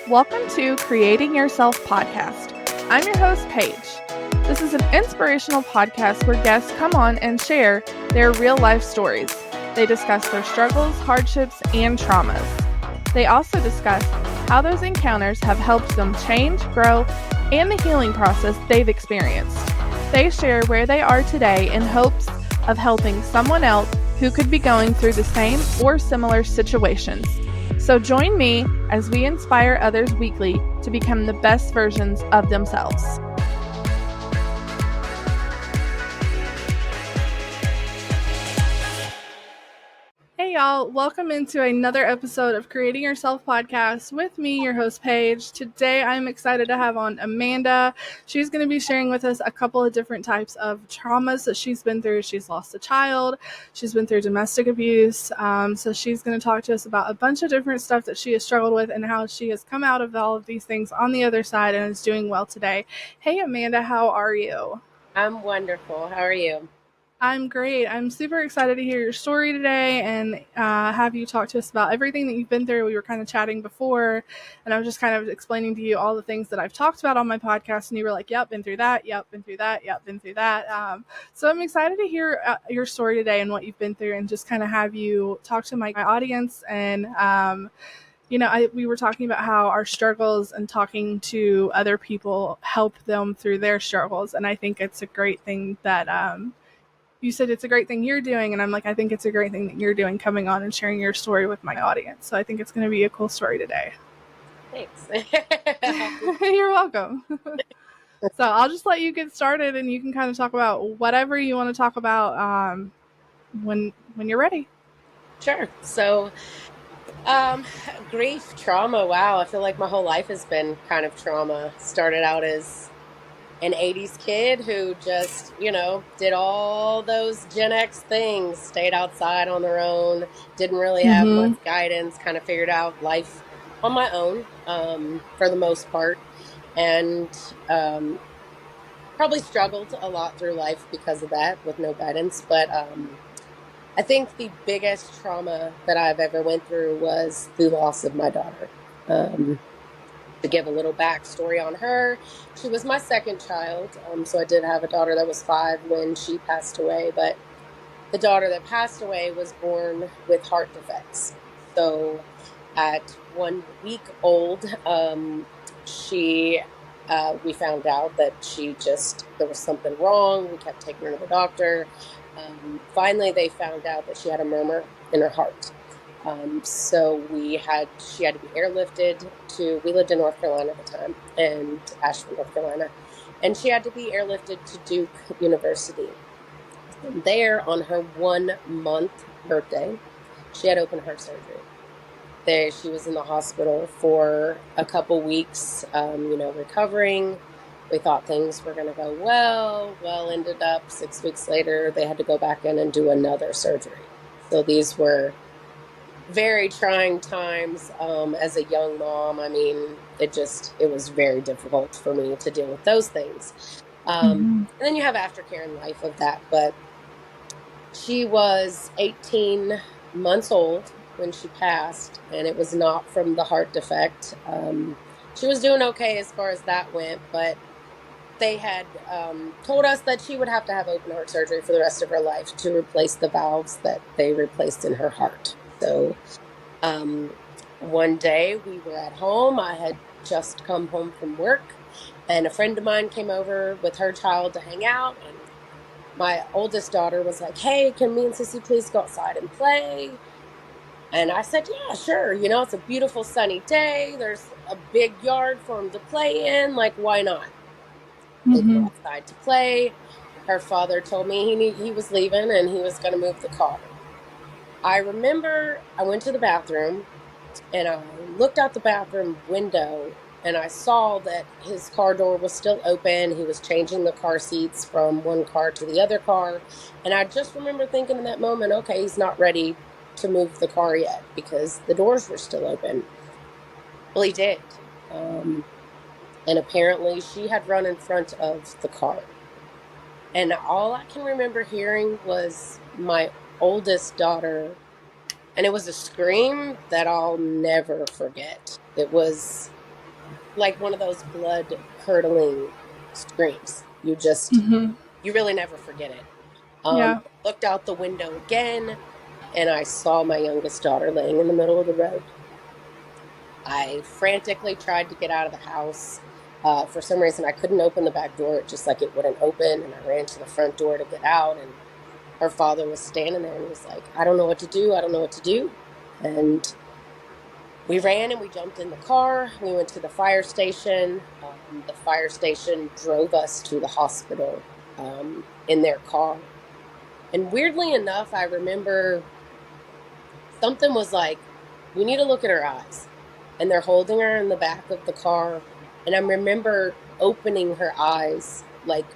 Welcome to Creating Yourself podcast. I'm your host, Paige. This is an inspirational podcast where guests come on and share their real life stories. They discuss their struggles, hardships, and traumas. They also discuss how those encounters have helped them change, grow, and the healing process they've experienced. They share where they are today in hopes of helping someone else who could be going through the same or similar situations. So join me as we inspire others weekly to become the best versions of themselves. Hey y'all, welcome into another episode of Creating Yourself podcast with me, your host Paige. Today I'm excited to have on Amanda. She's going to be sharing with us a couple of different types of traumas that she's been through. She's lost a child, she's been through domestic abuse, so she's going to talk to us about a bunch of different stuff that she has struggled with and how she has come out of all of these things on the other side and is doing well today. Hey Amanda, how are you? I'm wonderful. How are you? I'm great. I'm super excited to hear your story today and have you talk to us about everything that you've been through. We were kind of chatting before, and I was just kind of explaining to you all the things that I've talked about on my podcast, and you were like, yep, been through that, yep, been through that, yep, been through that. So I'm excited to hear your story today and what you've been through and just kind of have you talk to my audience. And, we were talking about how our struggles and talking to other people help them through their struggles, and I think it's a great thing that you said it's a great thing you're doing, and I'm like, I think it's a great thing that you're doing, coming on and sharing your story with my audience. So I think it's going to be a cool story today. Thanks. You're welcome. So I'll just let you get started, and you can kind of talk about whatever you want to talk about when you're ready. Sure. So, grief, trauma. Wow. I feel like my whole life has been kind of trauma. Started out as an 80s kid who just, did all those Gen X things, stayed outside on their own, didn't really have much guidance, kind of figured out life on my own for the most part. And probably struggled a lot through life because of that with no guidance. But I think the biggest trauma that I've ever went through was the loss of my daughter. To give a little backstory on her, she was my second child. So I did have a daughter that was 5 when she passed away, but the daughter that passed away was born with heart defects. So at 1 week old, we found out that there was something wrong. We kept taking her to the doctor. Finally, they found out that she had a murmur in her heart. So she had to be airlifted we lived in North Carolina at the time, and Asheville, North Carolina, and she had to be airlifted to Duke University. And there, on her 1-month birthday, she had open heart surgery. She was in the hospital for a couple weeks, recovering. We thought things were going to go well. Well, ended up 6 weeks later, they had to go back in and do another surgery. So these were very trying times as a young mom. I mean, it was very difficult for me to deal with those things. And then you have aftercare in life of that. But she was 18 months old when she passed, and it was not from the heart defect. She was doing okay as far as that went, but they had told us that she would have to have open heart surgery for the rest of her life to replace the valves that they replaced in her heart. So one day we were at home. I had just come home from work, and a friend of mine came over with her child to hang out, and my oldest daughter was like, hey, can me and Sissy please go outside and play? And I said, yeah, sure. It's a beautiful sunny day. There's a big yard for them to play in. Like, why not? They go outside to play. Her father told me he was leaving and he was going to move the car. I remember I went to the bathroom and I looked out the bathroom window and I saw that his car door was still open. He was changing the car seats from one car to the other car. And I just remember thinking in that moment, okay, he's not ready to move the car yet because the doors were still open. Well, he did. And apparently she had run in front of the car. And all I can remember hearing was my oldest daughter And it was a scream that I'll never forget. It was like one of those blood curdling screams. Mhm. You really never forget it. Yeah. Looked out the window again, and I saw my youngest daughter laying in the middle of the road. I frantically tried to get out of the house. For some reason, I couldn't open the back door. It just like it wouldn't open, and I ran to the front door to get out. And her father was standing there, and he was like, "I don't know what to do. I don't know what to do." And we ran and we jumped in the car. We went to the fire station. The fire station drove us to the hospital in their car. And weirdly enough, I remember something was like, we need to look at her eyes. And they're holding her in the back of the car. And I remember opening her eyes like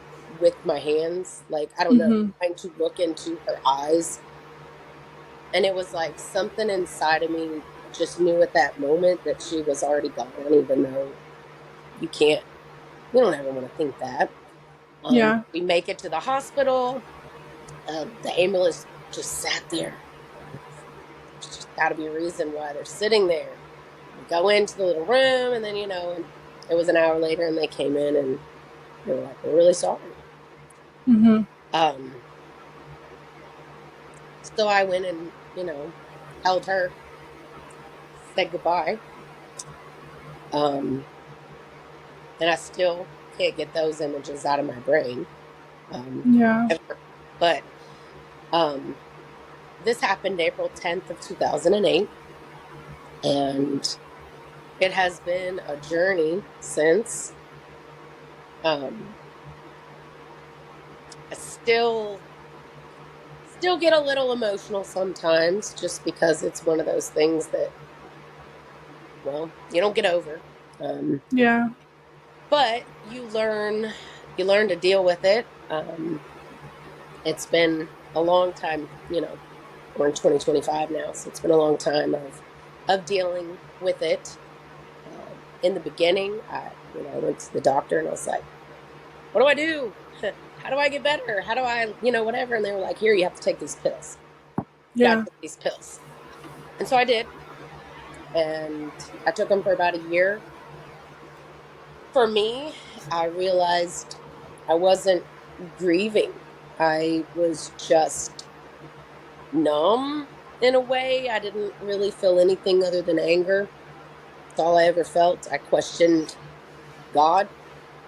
with my hands, like, I don't know, Mhm. trying to look into her eyes. And it was like something inside of me just knew at that moment that she was already gone, even though you can't, you don't ever want to think that. Yeah. We make it to the hospital. The ambulance just sat there. There's just got to be a reason why they're sitting there. We go into the little room, and then, and it was an hour later, and they came in and they were like, "We're really sorry." Mhm. Um, so I went and, held her, said goodbye. Um, and I still can't get those images out of my brain. Yeah. Ever. But um, this happened April 10th of 2008, and it has been a journey since. Um, I still get a little emotional sometimes just because it's one of those things that, well, you don't get over. Um, Yeah. but you learn to deal with it. It's been a long time, we're in 2025 now, so it's been a long time of dealing with it. In the beginning, I went to the doctor and I was like, "What do I do? How do I get better? How do I, whatever?" And they were like, "Here, you have to take these pills. You got to Yeah. take these pills." And so I did, and I took them for about a year. For me, I realized I wasn't grieving. I was just numb in a way. I didn't really feel anything other than anger. That's all I ever felt. I questioned God.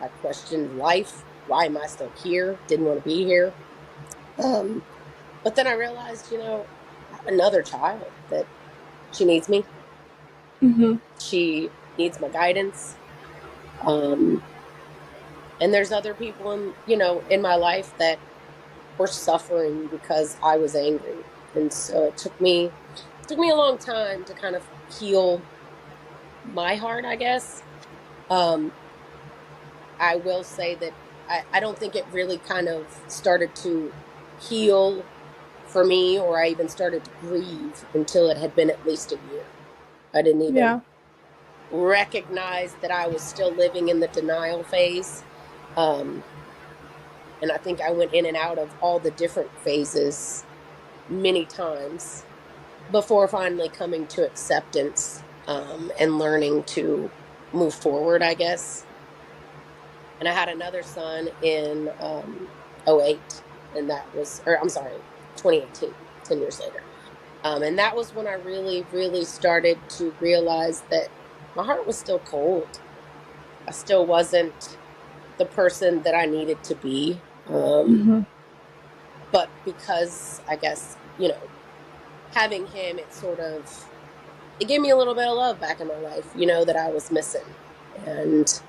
I questioned life. Why am I still here? Didn't want to be here. Um, but then I realized, I have another child that she needs me. Mhm. She needs my guidance. Um, and there's other people in my life that were suffering because I was angry. And so it took me a long time to kind of heal my heart, I guess. Um, I will say that I don't think it really kind of started to heal for me, or I even started to grieve until it had been at least a year. I didn't even Yeah. recognize that I was still living in the denial phase. Um, and I think I went in and out of all the different phases many times before finally coming to acceptance, and learning to move forward, I guess. And I had another son in '08, and that was, or I'm sorry, 2018, 10 years later. And that was when I really, really started to realize that my heart was still cold. I still wasn't the person that I needed to be. Mhm. But because I guess, having him, it gave me a little bit of love back in my life, that I was missing. And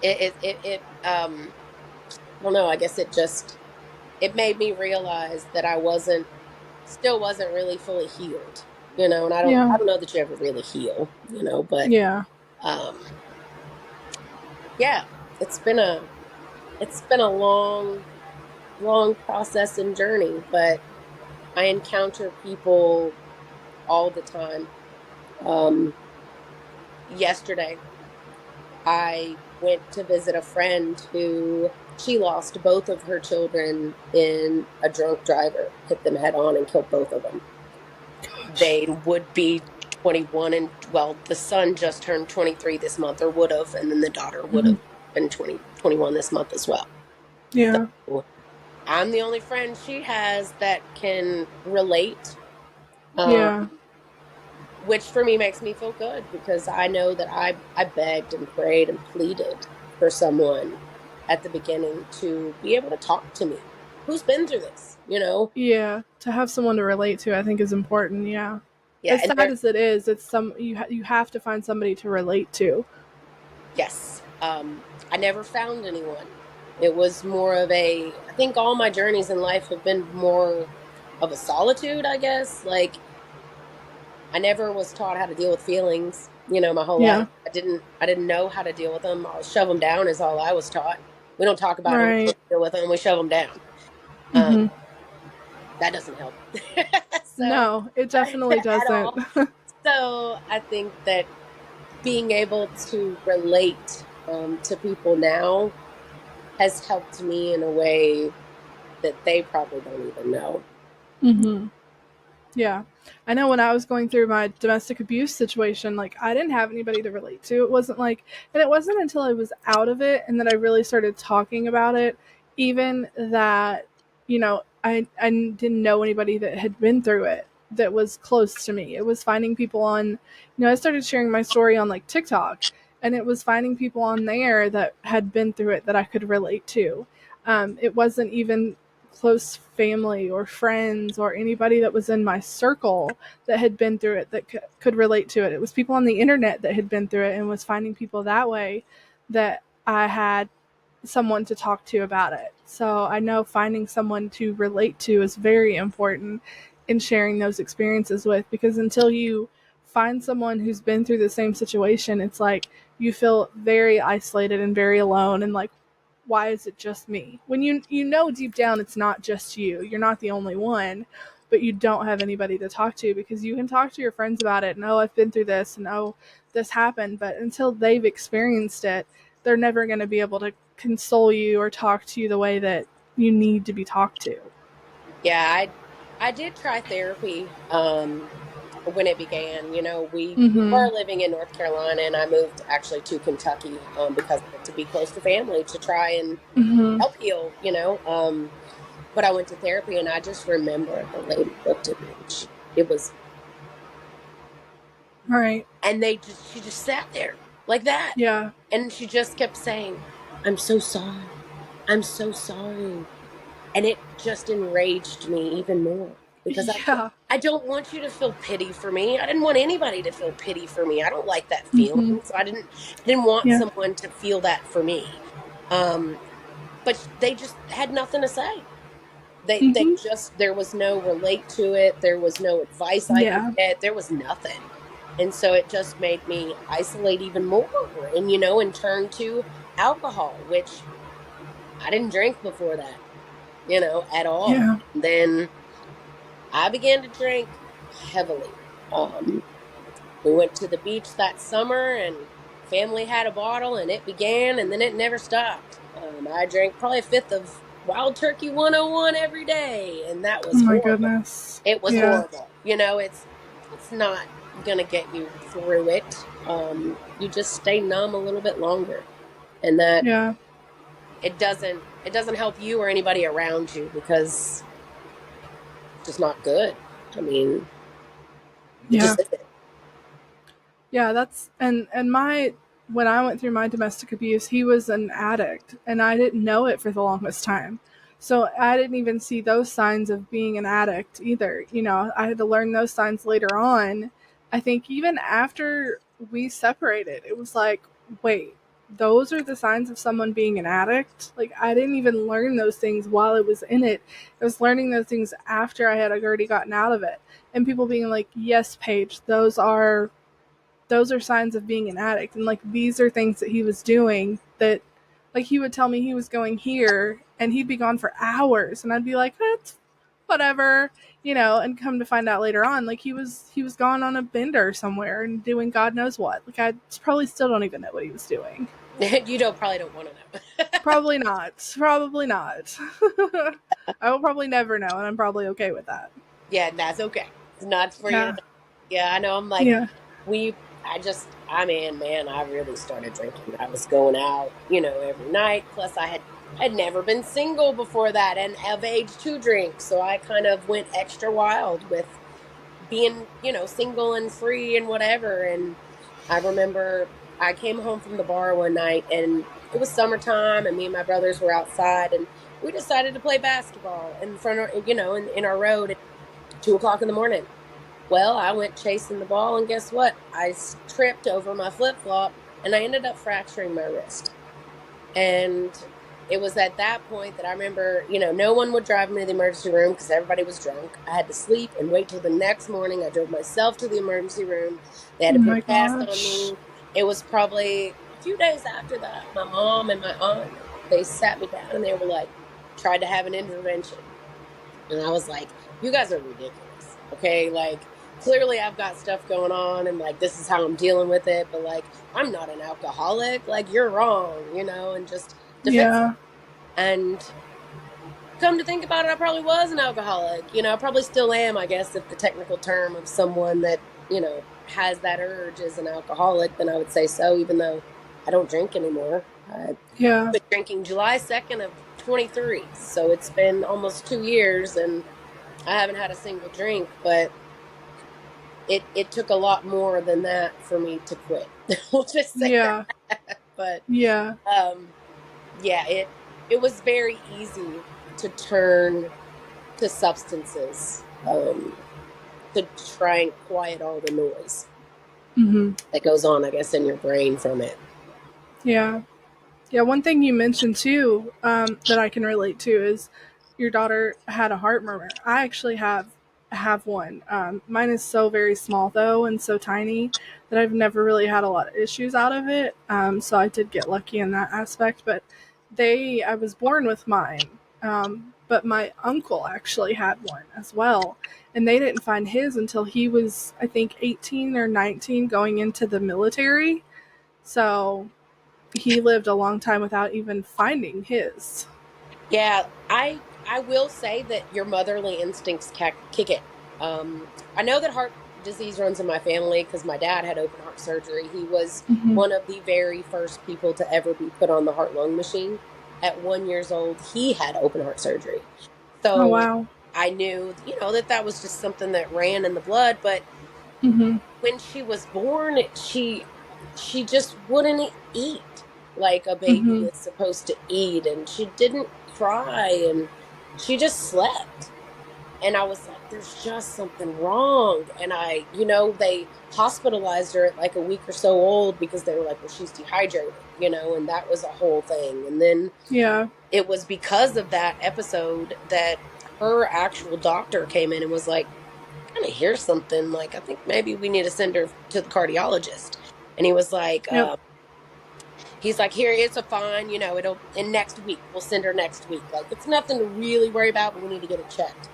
I don't know, I guess it made me realize that still wasn't really fully healed, and I Yeah. don't know that you ever really heal, but, Yeah. um, yeah, it's been a, it's been a long, long process and journey, but I encounter people all the time. Um, Yesterday, I went to visit a friend who She lost both of her children in a drunk driver, hit them head on and killed both of them. Gosh. They would be 21 and, well, the son just turned 23 this month, or would have, and then the daughter would Mhm. have been 21 this month as well. Yeah. So I'm the only friend she has that can relate, Yeah. um, which for me makes me feel good because I know that I begged and prayed and pleaded for someone at the beginning to be able to talk to me who's been through this, you know? Yeah. To have someone to relate to, I think, is important. Yeah. Yeah, As and sad as it is, it's you have to find somebody to relate to. yes, I never found anyone. It was more of I think all my journeys in life have been more of a solitude, I guess. Like, I never was taught how to deal with feelings, my whole Yeah. life. I didn't know how to deal with them. I'll shove them down is all I was taught. We don't talk about them, we Right. don't deal with them, we shove them down. Um, Hmm. that doesn't help. So, No, it definitely at doesn't. all. So, I think that being able to relate to people now has helped me in a way that they probably don't even know. Hmm. Yeah. I know when I was going through my domestic abuse situation, like I didn't have anybody to relate to. It wasn't like, and it wasn't until I was out of it and that I really started talking about it, even that, I didn't know anybody that had been through it that was close to me. It was finding people on, I started sharing my story on like TikTok, and it was finding people on there that had been through it that I could relate to. It wasn't even close family or friends or anybody that was in my circle that had been through it that could relate to it. It was people on the internet that had been through it and was finding people that way that I had someone to talk to about it. So I know finding someone to relate to is very important in sharing those experiences with, because until you find someone who's been through the same situation, it's like you feel very isolated and very alone, and like, why is it just me? When you know deep down it's not just you. You're not the only one, but you don't have anybody to talk to, because you can talk to your friends about it and, oh, I've been through this, and oh, this happened, but until they've experienced it, they're never going to be able to console you or talk to you the way that you need to be talked to. Yeah, I did try therapy when it began. We Mhm. were living in North Carolina, and I moved actually to Kentucky because I wanted to be close to family to try and Mhm. help heal. But I went to therapy, and I just remember the lady looked at me, and it was, Right. and she just sat there like that, Yeah. and she just kept saying, "I'm so sorry, I'm so sorry." And it just enraged me even more because Yeah. I don't want you to feel pity for me. I didn't want anybody to feel pity for me. I don't like that Mhm. feeling. So I didn't want Yeah. someone to feel that for me. Um, but they just had nothing to say. They Mhm. just, there was no relate to it. There was no advice I could Yeah. get. There was nothing. And so it just made me isolate even more and, and turn to alcohol, which I didn't drink before that, at all. Yeah. Then I began to drink heavily. We went to the beach that summer, and family had a bottle, and it began, and then it never stopped. I drank probably a fifth of Wild Turkey 101 every day, and that Oh was my horrible. goodness. It was Yeah. horrible. It's not gonna get you through it. You just stay numb a little bit longer, and that Yeah. it doesn't help you or anybody around you because it's just not good. I mean, it Yeah. just isn't. Yeah, that's and my when I went through my domestic abuse, he was an addict and I didn't know it for the longest time. So I didn't even see those signs of being an addict either. I had to learn those signs later on. I think even after we separated, it was like, wait, those are the signs of someone being an addict? Like I didn't even learn those things while I was in it. I was learning those things after I had already gotten out of it. And people being like, "Yes, Paige, those are signs of being an addict," and like these are things that he was doing that, like, he would tell me he was going here and he'd be gone for hours and I'd be like, what? whatever, and come to find out later on, like he was gone on a bender somewhere and doing God knows what. Like I probably still don't even know what he was doing. You don't probably don't want to know. Probably not. Probably not. I will probably never know, and I'm probably okay with that. Yeah, that's okay. It's not for you to Yeah. know. Yeah, I know. I'm like, Yeah. I mean, man, I really started drinking. I was going out, every night. Plus, had never been single before that and of age to drink. So I kind of went extra wild with being, single and free and whatever. And I remember I came home from the bar one night and it was summertime and me and my brothers were outside and we decided to play basketball in front of, in our road at 2 o'clock in the morning. Well, I went chasing the ball, and guess what? Tripped over my flip flop, and I ended up fracturing my wrist. And it was at that point that I remember, no one would drive me to the emergency room because everybody was drunk. I had to sleep and wait till the next morning. I drove myself to the emergency room. They had Oh to put my a cast on gosh. me. It was probably a few days after that. My mom and my aunt, they sat me down and they were like, tried to have an intervention. And I was like, you guys are ridiculous. Okay. Like, clearly I've got stuff going on and like, this is how I'm dealing with it. But like, I'm not an alcoholic. Like, you're wrong, and just defensive. Yeah. And come to think about it, I probably was an alcoholic. I probably still am, I guess, if the technical term of someone that, has that urge is an alcoholic, then I would say so, even though I don't drink anymore. I Yeah. quit drinking July 2nd of 23. So it's been almost 2 years and I haven't had a single drink, but it took a lot more than that for me to quit. We'll just say Yeah. that. But Yeah. um yeah, it was very easy to turn to substances to try and quiet all the noise Mhm. that goes on, I guess, in your brain from it. Yeah. Yeah, one thing you mentioned too, that I can relate to is your daughter had a heart murmur. I actually have one. Mine is so very small though, and so tiny that I've never really had a lot of issues out of it. So I did get lucky in that aspect. But I was born with mine. But my uncle actually had one as well, and they didn't find his until he was, I think, 18 or 19, going into the military. So he lived a long time without even finding his. Yeah, I will say that your motherly instincts kick in. I know that heart disease runs in my family because my dad had open heart surgery. He was Hmm. one of the very first people to ever be put on the heart lung machine. At 1 years old, he had open heart surgery. Oh So wow. I knew, that was just something that ran in the blood. But Hmm. when she was born, she just wouldn't eat like a baby Hmm. is supposed to eat, and she didn't cry, and she just slept. And I was like, there's just something wrong. And they hospitalized her at like a week or so old because they were like, well, she's dehydrated, and that was a whole thing. And then Yeah. it was because of that episode that her actual doctor came in and was like, kind of hear something. Like, I think maybe we need to send her to the cardiologist. And Yep. he's like, here, it's a fine, in next week, we'll send her next week. Like, it's nothing to really worry about, but we need to get it checked.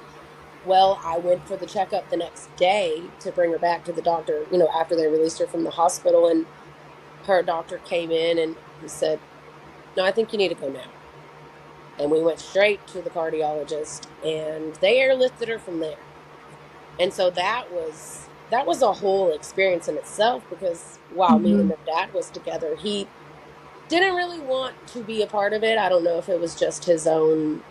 Well, I went for the checkup the next day to bring her back to the doctor, after they released her from the hospital. And her doctor came in and he said, no, I think you need to go now. And we went straight to the cardiologist and they airlifted her from there. And so that was a whole experience in itself because while me Hmm. and her dad was together, he didn't really want to be a part of it. I don't know if it was just his own,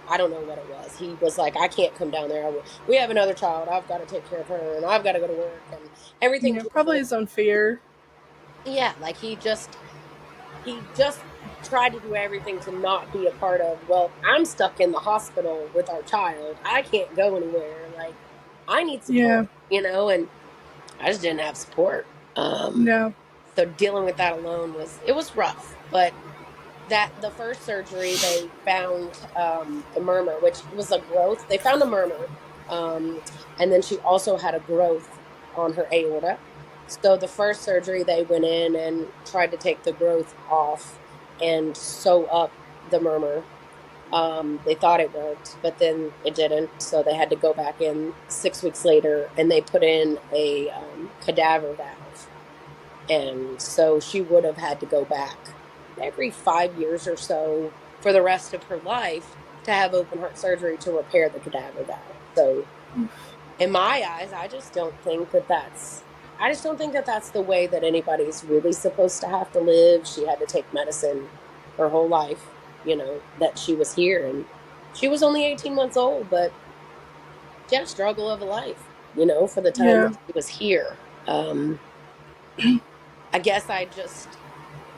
I don't know what it was. He was like, I can't come down there. We have another child. I've got to take care of her and I've got to go to work and everything Yeah. to Probably avoid. his own fear. Yeah, like he just tried to do everything to not be a part of, well, I'm stuck in the hospital with our child. I can't go anywhere. Like, I need Yeah. support, and I just didn't have support. No. So dealing with that alone was rough. But that the first surgery they found the murmur, which was a growth. They found the murmur, um, and then she also had a growth on her aorta. So the first surgery they went in and tried to take the growth off and sew up the murmur. They thought it worked, but then it didn't. So they had to go back in 6 weeks later and they put in a cadaver valve. And so she would have had to go back every 5 years or so for the rest of her life to have open heart surgery to repair the cadaver valve. So, in my eyes, I just don't think that that's the way that anybody's really supposed to have to live. She had to take medicine her whole life, that she was here. And she was only 18 months old, but she had a struggle of a life, for the time Yeah. that she was here. I guess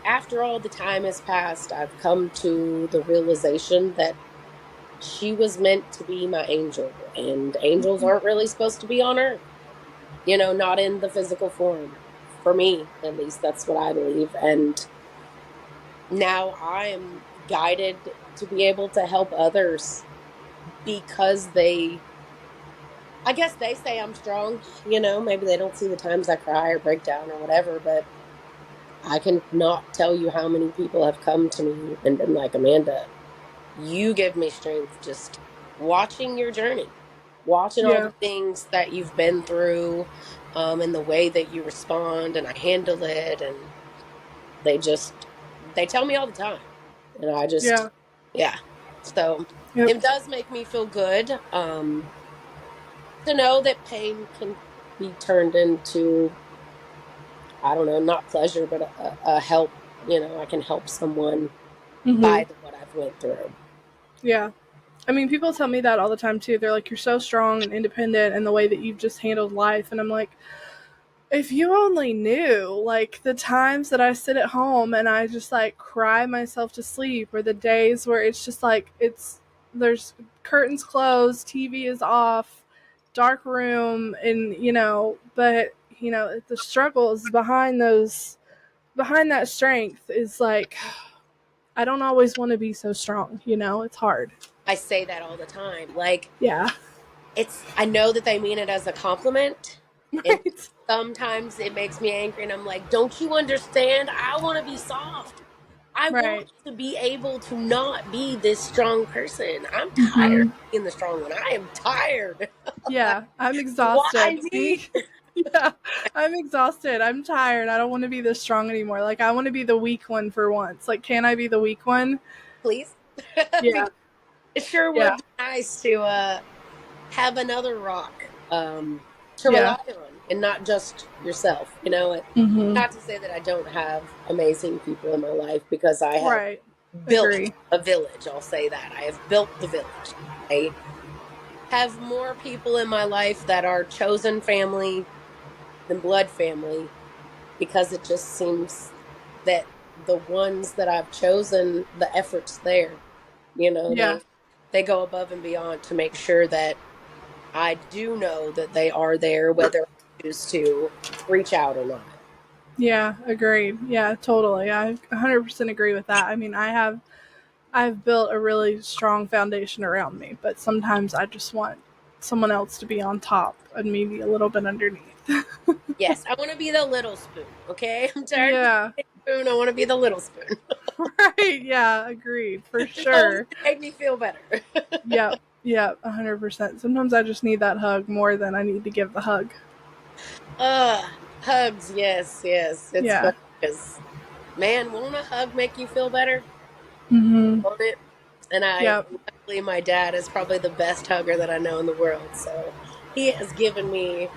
after all the time has passed, I've come to the realization that she was meant to be my angel, and angels aren't really supposed to be on earth, not in the physical form. For me, at least, that's what I believe. And now I am guided to be able to help others because I guess they say I'm strong, maybe they don't see the times I cry or break down or whatever, but I can not tell you how many people have come to me and been like, Amanda, you give me strength just watching your journey, watching all Yeah. the things that you've been through, and the way that you respond and I handle it. And they just, they tell me all the time. And Yeah. yeah. So Yep. it does make me feel good, to know that pain can be turned into, I don't know, not pleasure, but a help. I can help someone Mhm. by what I've went through. Yeah. I mean, people tell me that all the time too. They're like, "You're so strong and independent in the way that you've just handled life," and I'm like, if you only knew, like, the times that I sit at home and I just, like, cry myself to sleep, or the days where it's just, like, there's curtains closed, TV is off, dark room, and, but, the struggles behind that strength is, like, I don't always want to be so strong, it's hard. I say that all the time. Like, Yeah. I know that they mean it as a compliment. And Right. sometimes it makes me angry and I'm like, don't you understand? I want to be soft. I want Right. to be able to not be this strong person. I'm tired Hmm. of being the strong one. I am tired. Like, Yeah, I'm why exhausted. me? See? Yeah, I'm exhausted. I'm tired. I don't want to be this strong anymore. Like, I want to be the weak one for once. Like, can I be the weak one? Please. Yeah, Because it sure yeah, would be nice to have another rock, to yeah. rely on and not just yourself. Hmm. Not to say that I don't have amazing people in my life because I have Right. built Agree. a village. I'll say that. I have built the village. I have more people in my life that are chosen family than blood family because it just seems that the ones that I've chosen, the effort's there. Yeah, They go above and beyond to make sure that I do know that they are there, whether I choose to reach out or not. yeah. Agreed. Yeah, totally. I 100% agree with that. I mean, I've built a really strong foundation around me, but sometimes I just want someone else to be on top and maybe a little bit underneath. Yes, I want to be the little spoon. Okay, I'm tired of the Yeah. big spoon. I want to be the little spoon. Right. Yeah. Agreed. For It's only sure. to make me feel better. Yep. Yep. 100%. Sometimes I just need that hug more than I need to give the hug. Hugs. Yes, yes. It's Yeah. funny because, man, won't a hug make you feel better? Mhm. Won't it? And Yep. luckily, my dad is probably the best hugger that I know in the world. So he has given me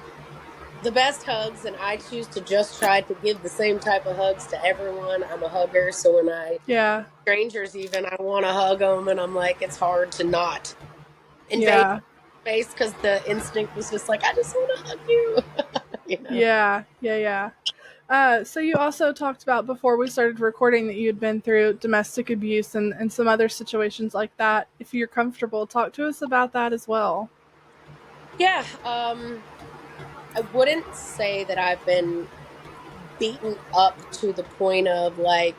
the best hugs, and I choose to just try to give the same type of hugs to everyone. I'm a hugger, so when Yeah. strangers even, I want to hug them, and I'm like, it's hard to not invade Yeah. space because the instinct was just like, I just want to hug you, you know. Yeah. Yeah. Yeah. So you also talked about before we started recording that you had been through domestic abuse and some other situations like that. If you're comfortable, talk to us about that as well. Yeah, I wouldn't say that I've been beaten up to the point of like,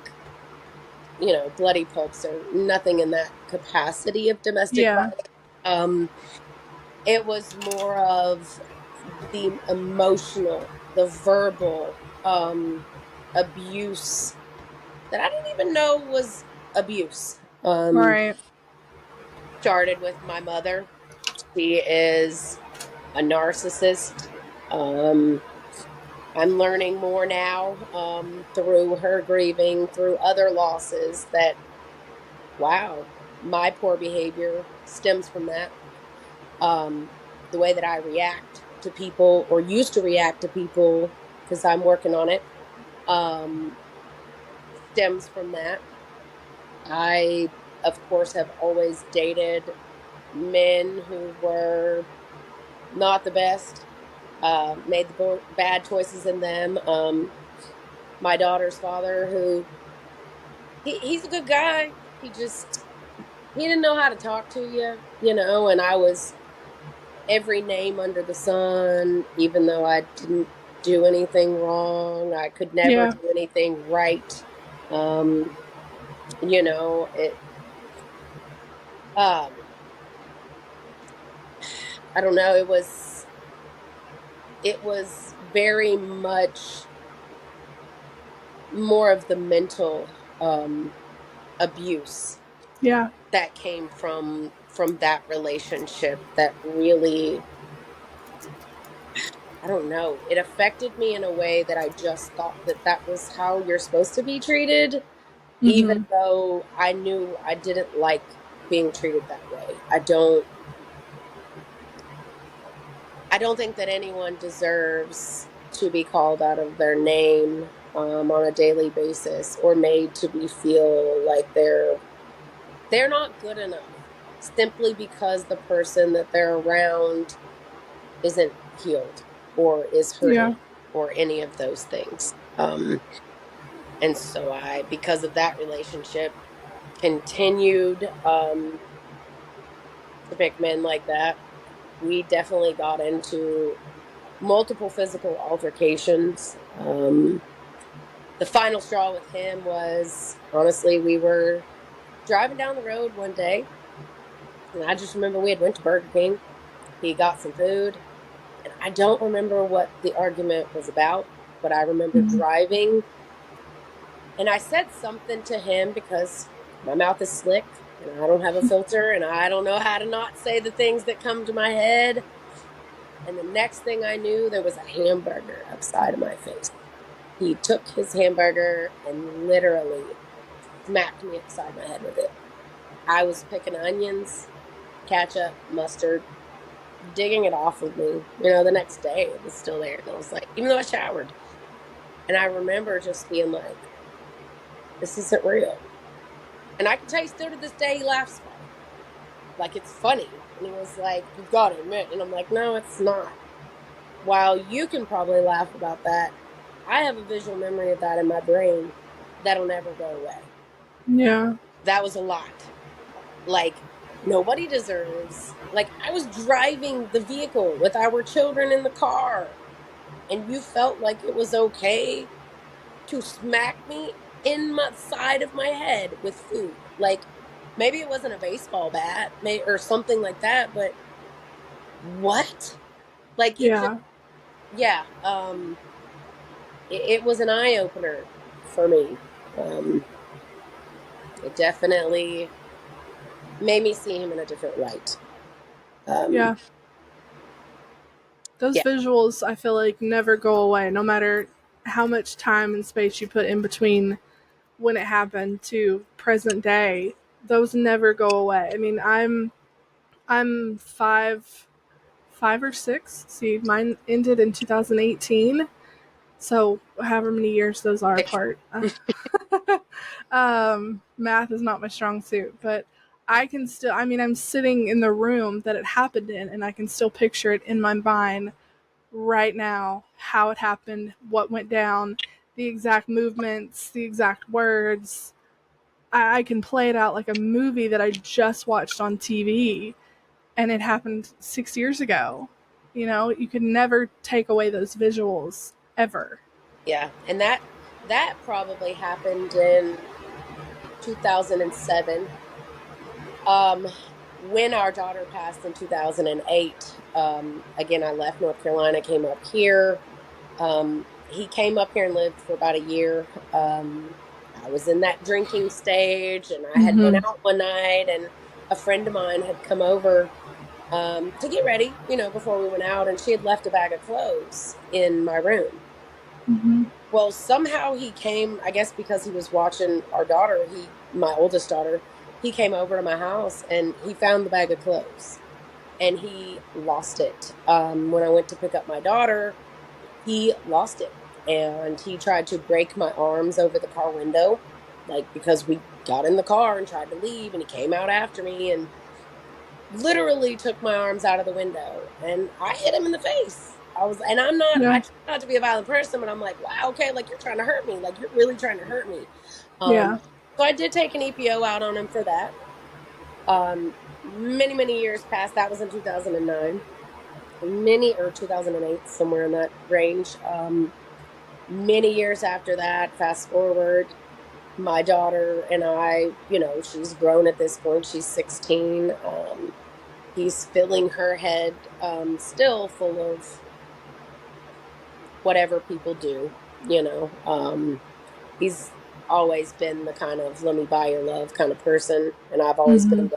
bloody pulps or nothing in that capacity of domestic Yeah. violence. Um, it was more of the emotional, the verbal abuse that I didn't even know was abuse. Right. started with my mother. She is a narcissist. Um, I'm learning more now through her grieving, through other losses, that, wow, my poor behavior stems from that. The way that I react to people, or used to react to people, because I'm working on it, um, stems from that. I, of course, have always dated men who were not the best, made the bad choices in them. My daughter's father, who he's a good guy. He didn't know how to talk to you, and I was every name under the sun, even though I didn't do anything wrong. I could never Yeah. do anything right. Um, it um I don't know, it was very much more of the mental abuse Yeah. that came from that relationship that really, I don't know, it affected me in a way that I just thought that that was how you're supposed to be treated, even Mhm. though I knew I didn't like being treated that way. I don't think that anyone deserves to be called out of their name on a daily basis, or made to be feel like they're not good enough, simply because the person that they're around isn't healed, or is hurting, Yeah. or any of those things. And so I, because of that relationship, continued to pick men like that. We definitely got into multiple physical altercations. The final straw with him was, honestly, we were driving down the road one day, and I just remember we had went to Burger King. He got some food, and I don't remember what the argument was about, but I remember Mhm. driving, and I said something to him because my mouth is slick and I don't have a filter, and I don't know how to not say the things that come to my head. And the next thing I knew, there was a hamburger upside of my face. He took his hamburger and literally smacked me upside my head with it. I was picking onions, ketchup, mustard, digging it off of me. The next day it was still there. And I was like, even though I showered. And I remember just being like, this isn't real. And I can tell you, still to this day, he laughs about it. Like, it's funny. And he was like, you've got to admit. And I'm like, no, it's not. While you can probably laugh about that, I have a visual memory of that in my brain that'll never go away. Yeah. That was a lot. Like, nobody deserves. Like, I was driving the vehicle with our children in the car, and you felt like it was okay to smack me in my side of my head with food. Like, maybe it wasn't a baseball bat, or something like that, but what? Like, it just, Yeah. yeah. It was an eye opener for me. Um, it definitely made me see him in a different light. Um, Yeah. Those yeah, visuals, I feel like, never go away, no matter how much time and space you put in between when it happened to present day. Those never go away. I mean, I'm five or six. See, mine ended in 2018. So however many years those are picture. apart. Math is not my strong suit, but I can still. I mean, I'm sitting in the room that it happened in, and I can still picture it in my mind right now. How it happened, what went down, the exact movements, the exact words. I can play it out like a movie that I just watched on TV, and it happened 6 years ago. You could never take away those visuals ever. Yeah, and that probably happened in 2007. Um, when our daughter passed in 2008, again, I left North Carolina, came up here. He came up here and lived for about a year. I was in that drinking stage, and I had went Mm-hmm. out one night, and a friend of mine had come over to get ready, before we went out, and she had left a bag of clothes in my room. Mm-hmm. Well, somehow he came, I guess because he was watching our daughter, my oldest daughter, he came over to my house and he found the bag of clothes and he lost it. When I went to pick up my daughter, he lost it and he tried to break my arms over the car window, like because we got in the car and tried to leave and he came out after me and literally took my arms out of the window and I hit him in the face. I Yeah. try not to be a violent person, but I'm like, wow, okay, like you're trying to hurt me. Like you're really trying to hurt me. Yeah. So I did take an EPO out on him for that. Many, many years past, that was in 2009, or 2008, somewhere in that range. Many years after that, fast forward, my daughter and I, she's grown at this point. She's 16. He's filling her head still full of whatever people do, you know. He's always been the kind of let me buy your love kind of person, and I've always Mm-hmm. been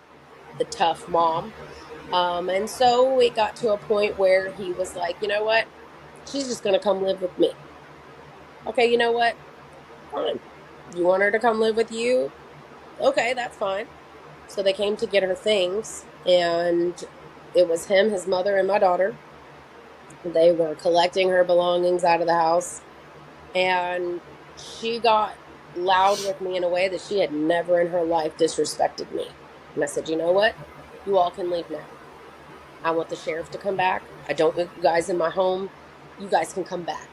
the tough mom. And so it got to a point where he was like, you know what? She's just going to come live with me. Okay, you know what? Fine. You want her to come live with you? Okay, that's fine. So they came to get her things, and it was him, his mother, and my daughter. They were collecting her belongings out of the house, and she got loud with me in a way that she had never in her life disrespected me. And I said, you know what? You all can leave now. I want the sheriff to come back. I don't want you guys in my home. You guys can come back.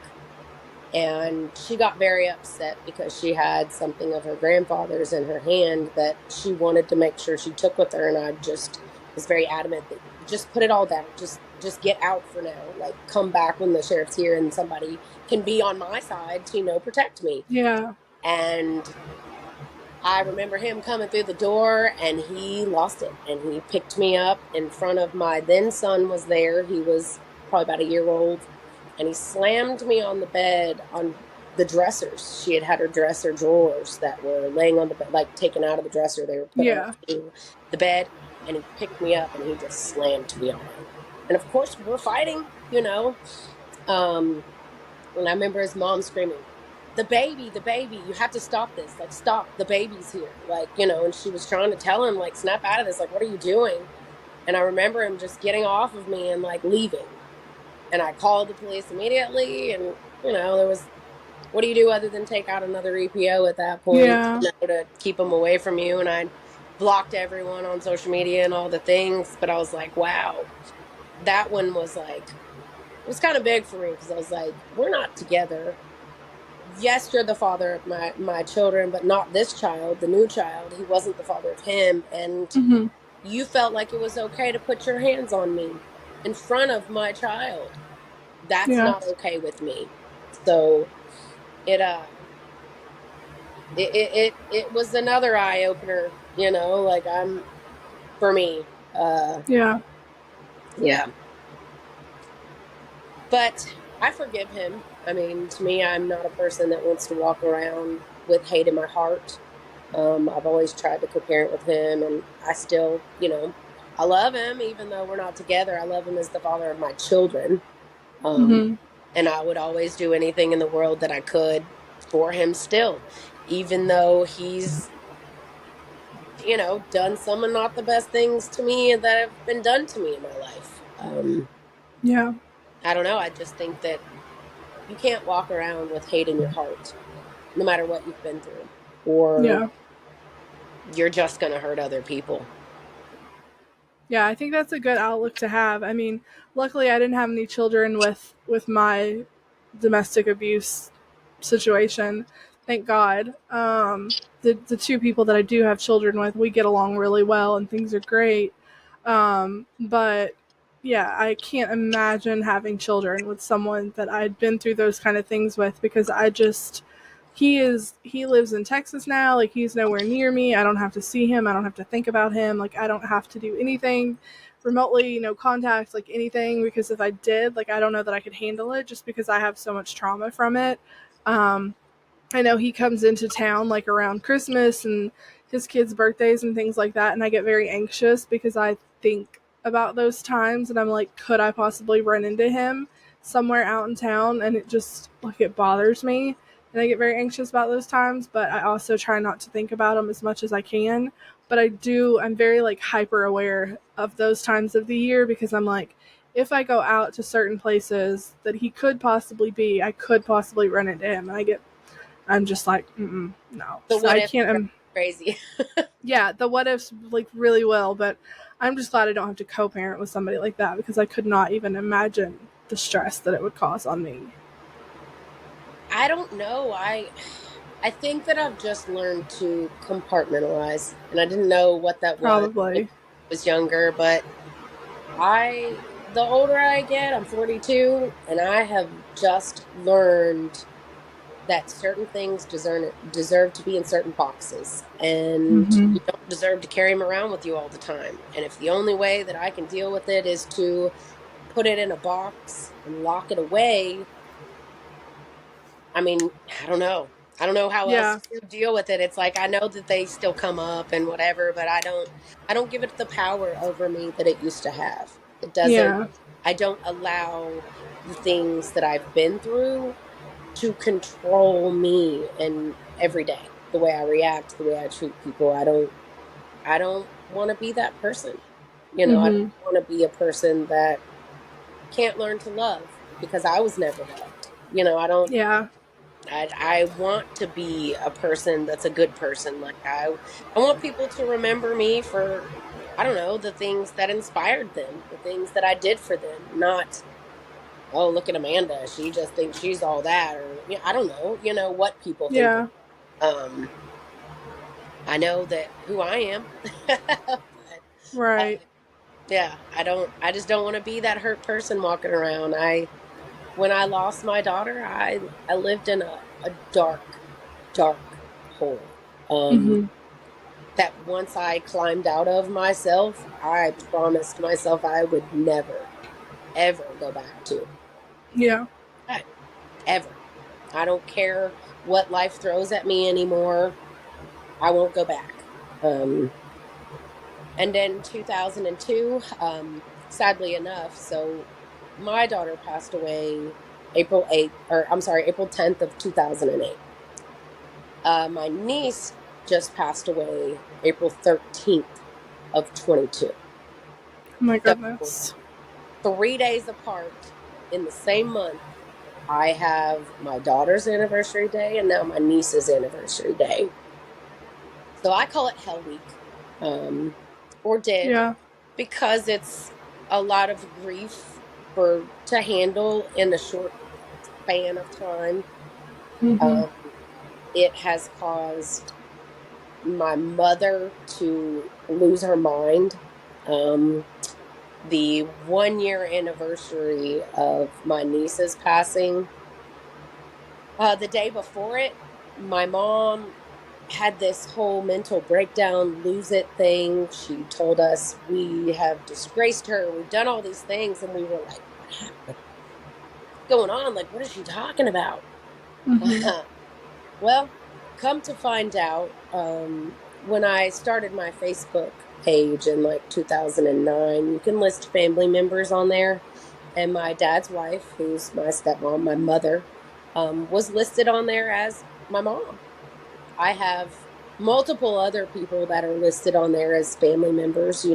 And she got very upset because she had something of her grandfather's in her hand that she wanted to make sure she took with her. And I just was very adamant that just put it all down. Just get out for now. Like come back when the sheriff's here and somebody can be on my side to, protect me. Yeah. And I remember him coming through the door and he lost it. And he picked me up in front of my then son was there. He was probably about a year old. And he slammed me on the bed on the dressers. She had her dresser drawers that were laying on the bed, like taken out of the dresser. They were put Yeah. onto the bed. And he picked me up and he just slammed me on it. And of course, we're fighting. Um, and I remember his mom screaming, the baby, you have to stop this. Like, stop, the baby's here. Like, and she was trying to tell him, like, snap out of this. Like, what are you doing? And I remember him just getting off of me and, like, leaving. And I called the police immediately. And, there was, what do you do other than take out another EPO at that point, Yeah. to keep them away from you? And I blocked everyone on social media and all the things. But I was like, wow, that one was like, it was kind of big for me because I was like, we're not together. Yes, you're the father of my children, but not this child, the new child. He wasn't the father of him, and Mm-hmm. you felt like it was okay to put your hands on me in front of my child. That's Yeah. not okay with me. So it it was another eye opener, like I'm for me. Yeah. Yeah. But I forgive him. I mean, to me, I'm not a person that wants to walk around with hate in my heart. I've always tried to co-parent with him, and I still, I love him, even though we're not together. I love him as the father of my children. Um, Mm-hmm. and I would always do anything in the world that I could for him still, even though he's, done some of not the best things to me that have been done to me in my life. Yeah. I don't know. I just think that you can't walk around with hate in your heart, no matter what you've been through, or Yeah. you're just going to hurt other people. Yeah, I think that's a good outlook to have. I mean, luckily I didn't have any children with my domestic abuse situation. Thank God. The two people that I do have children with, we get along really well and things are great. But yeah, I can't imagine having children with someone that I'd been through those kind of things with because he lives in Texas now, like he's nowhere near me. I don't have to see him, I don't have to think about him, like I don't have to do anything remotely, no contact, like anything, because if I did, like I don't know that I could handle it just because I have so much trauma from it. I know he comes into town like around Christmas and his kids' birthdays and things like that, and I get very anxious because I think about those times and I'm like, could I possibly run into him somewhere out in town? And it just like it bothers me, and I get very anxious about those times. But I also try not to think about them as much as I can. But I'm very like hyper aware of those times of the year because I'm like, if I go out to certain places that he could possibly be, I could possibly run into him, and I'm just like, no. The So what I if can't. crazy. Yeah, the what ifs like really will, but I'm just glad I don't have to co-parent with somebody like that because I could not even imagine the stress that it would cause on me. I don't know. I think that I've just learned to compartmentalize, and I didn't know what that was when Probably. I was younger, but the older I get, I'm 42, and I have just learned that certain things deserve to be in certain boxes, and Mm-hmm. you don't deserve to carry them around with you all the time. And if the only way that I can deal with it is to put it in a box and lock it away, I mean, I don't know. I don't know how else Yeah. to deal with it. It's like I know that they still come up and whatever, but I don't give it the power over me that it used to have. It doesn't Yeah. I don't allow the things that I've been through to control me and every day. The way I react, the way I treat people. I don't want to be that person. I don't Mm-hmm. want to be a person that can't learn to love because I was never loved. I don't Yeah. I want to be a person that's a good person. Like I want people to remember me for, I don't know, the things that inspired them, the things that I did for them, not, oh, look at Amanda, she just thinks she's all that, or I don't know, what people think. Yeah. Um I know that who I am. But uh, Right. yeah, I just don't want to be that hurt person walking around. When I lost my daughter, I lived in a dark hole. Mm-hmm. That once I climbed out of myself, I promised myself I would never, ever go back to. Yeah. I- Ever. I don't care what life throws at me anymore. I won't go back. And then 2002, sadly enough, so my daughter passed away April 8th, or I'm sorry, April 10th of 2008. My niece just passed away April 13th of 22. Oh my So goodness. 3 days apart in the same month, I have my daughter's anniversary day and now my niece's anniversary day. So I call it Hell Week, um, or did, Yeah. because it's a lot of grief for to handle in a short span of time. Mm-hmm. Um, it has caused my mother to lose her mind. Um, the 1 year anniversary of my niece's passing, the day before it, my mom had this whole mental breakdown, lose it thing. She told us we have disgraced her, we've done all these things, and we were like, what happened? What's going on? Like, what is she talking about? Mm-hmm. Well, come to find out, when I started my Facebook page in like 2009, you can list family members on there. And my dad's wife, who's my stepmom, my mother, was listed on there as my mom. I have multiple other people that are listed on there as family members,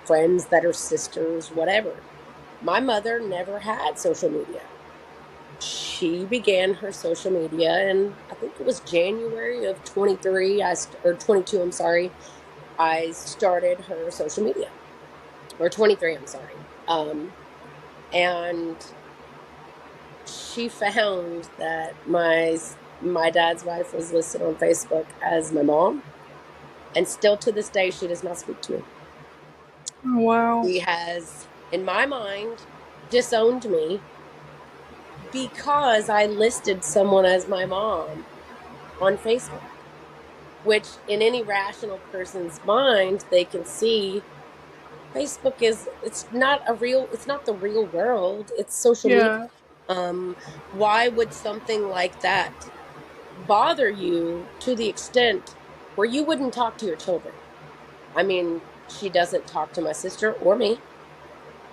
friends that are sisters, whatever. My mother never had social media. She began her social media in, I think it was January of 23, or 22, I'm sorry. I started her social media, or 23, I'm sorry. And she found that my dad's wife was listed on Facebook as my mom, and still to this day she does not speak to me. Oh, wow. She has, in my mind, disowned me because I listed someone as my mom on Facebook, which in any rational person's mind, they can see Facebook it's not the real world, it's social media. Yeah. Why would something like that bother you to the extent where you wouldn't talk to your children. I mean, she doesn't talk to my sister or me.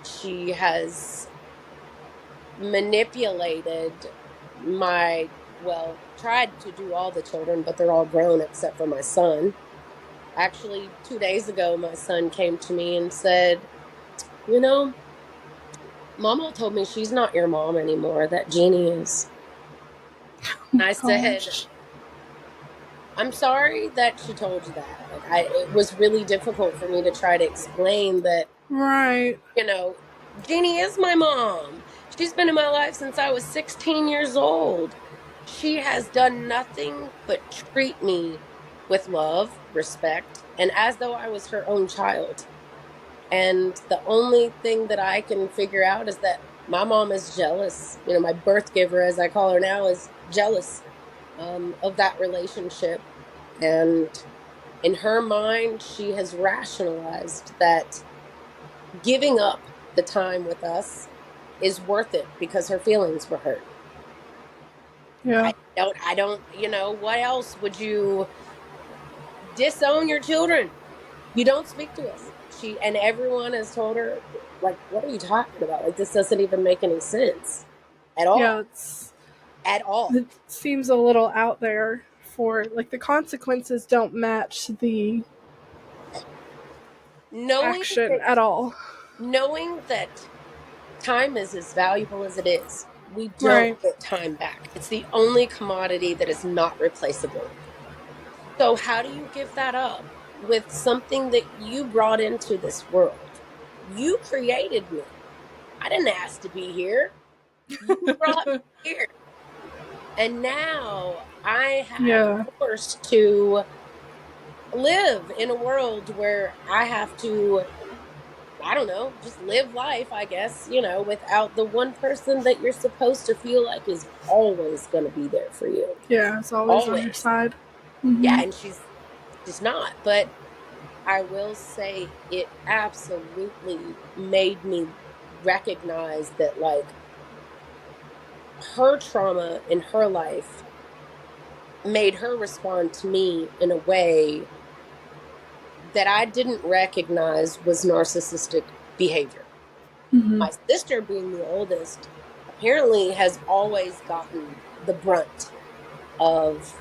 She has manipulated well, tried to do all the children, but they're all grown except for my son. Actually, 2 days ago, my son came to me and said, you know, Mama told me she's not your mom anymore, that Jeannie is. And I said, Gosh. I'm sorry that she told you that. Like, it was really difficult for me to try to explain that, Right. you know, Jeannie is my mom. She's been in my life since I was 16 years old. She has done nothing but treat me with love, respect, and as though I was her own child. And the only thing that I can figure out is that my mom is jealous. You know, my birth giver, as I call her now, is jealous of that relationship. And in her mind, she has rationalized that giving up the time with us is worth it because her feelings were hurt. Yeah. I don't, what else would you disown your children? You don't speak to us. And everyone has told her, like, what are you talking about? Like, this doesn't even make any sense at Yeah. all. At all. It seems a little out there for, like, the consequences don't match the Knowing action that, at all. knowing that time is as valuable as it is, we don't Right. get time back. It's the only commodity that is not replaceable. So, how do you give that up with something that you brought into this world? You created me. I didn't ask to be here. You brought me here. And now I have Yeah. forced to live in a world where I have to, I don't know, just live life, I guess, without the one person that you're supposed to feel like is always going to be there for you. Yeah. It's always on your Always. side. Yeah, Mm-hmm. and she's not. But I will say it absolutely made me recognize that, like, her trauma in her life made her respond to me in a way that I didn't recognize was narcissistic behavior. Mm-hmm. My sister, being the oldest, apparently has always gotten the brunt of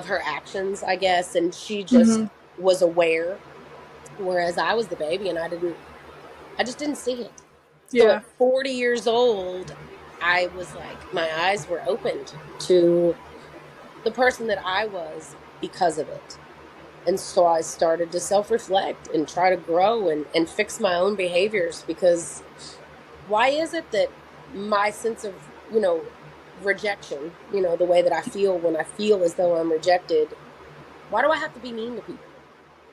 her actions, I guess, and she just Mm-hmm. was aware, whereas I was the baby and I just didn't see it. So Yeah. at 40 years old, I was like, my eyes were opened to the person that I was because of it. And so I started to self reflect and try to grow and fix my own behaviors, because why is it that my sense of, rejection, the way that I feel when I feel as though I'm rejected, why do I have to be mean to people?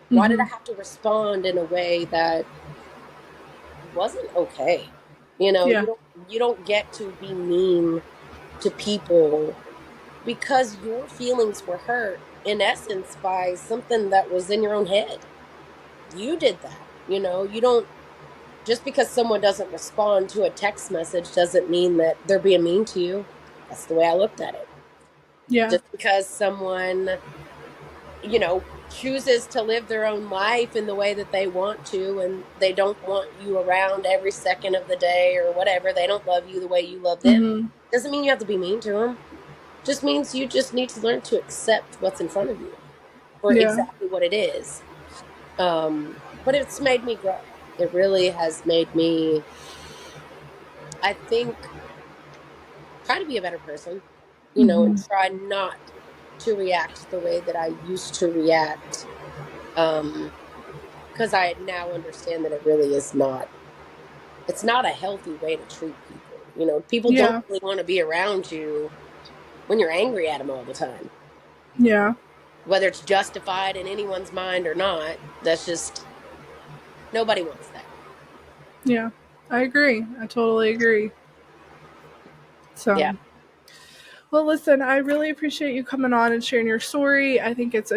Why did Mm-hmm. I have to respond in a way that wasn't okay? You Yeah. don't get to be mean to people because your feelings were hurt in essence by something that was in your own head. You did that. You don't, just because someone doesn't respond to a text message doesn't mean that they're being mean to you. That's the way I looked at it. Yeah. Just because someone, chooses to live their own life in the way that they want to, and they don't want you around every second of the day or whatever, they don't love you the way you love them, Mm-hmm. doesn't mean you have to be mean to them. Just means you just need to learn to accept what's in front of you for Yeah. exactly what it is. But it's made me grow. It really has made me, I think, try to be a better person, and Mm-hmm. try not to react the way that I used to react. Um, because I now understand that it really is not, it's not a healthy way to treat people. People don't Yeah. really want to be around you when you're angry at them all the time, Yeah. whether it's justified in anyone's mind or not. That's just, nobody wants that. Yeah. I agree. I totally agree. Yeah. So, well, listen, I really appreciate you coming on and sharing your story. I think, it's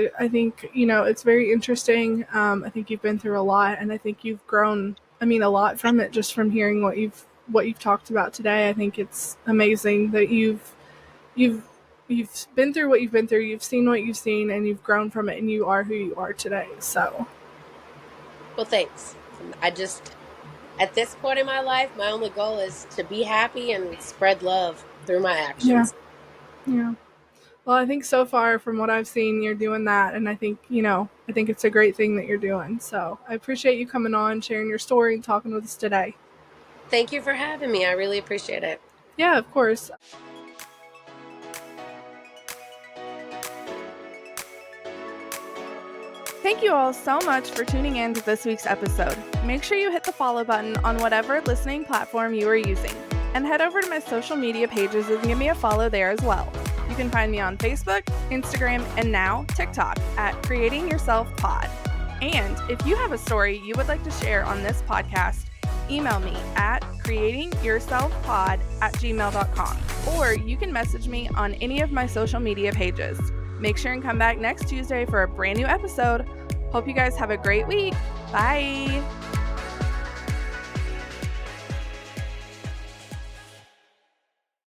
very interesting. I think you've been through a lot, and I think you've grown, a lot from it, just from hearing what you've talked about today. I think it's amazing that you've, you've been through what you've been through, you've seen what you've seen, and you've grown from it, and you are who you are today. So, Well, thanks. At this point in my life, my only goal is to be happy and spread love through my yeah, actions. yeah. Well, I think so far from what I've seen, you're doing that, and I think I think it's a great thing that you're doing. So, I appreciate you coming on, sharing your story, and talking with us today. Thank you for having me. I really appreciate it. Yeah, of course. Thank you all so much for tuning in to this week's episode. Make sure you hit the follow button on whatever listening platform you are using. And head over to my social media pages and give me a follow there as well. You can find me on Facebook, Instagram, and now TikTok at Creating Yourself Pod. And if you have a story you would like to share on this podcast, email me at creatingyourselfpod@gmail.com, or you can message me on any of my social media pages. Make sure and come back next Tuesday for a brand new episode. Hope you guys have a great week. Bye.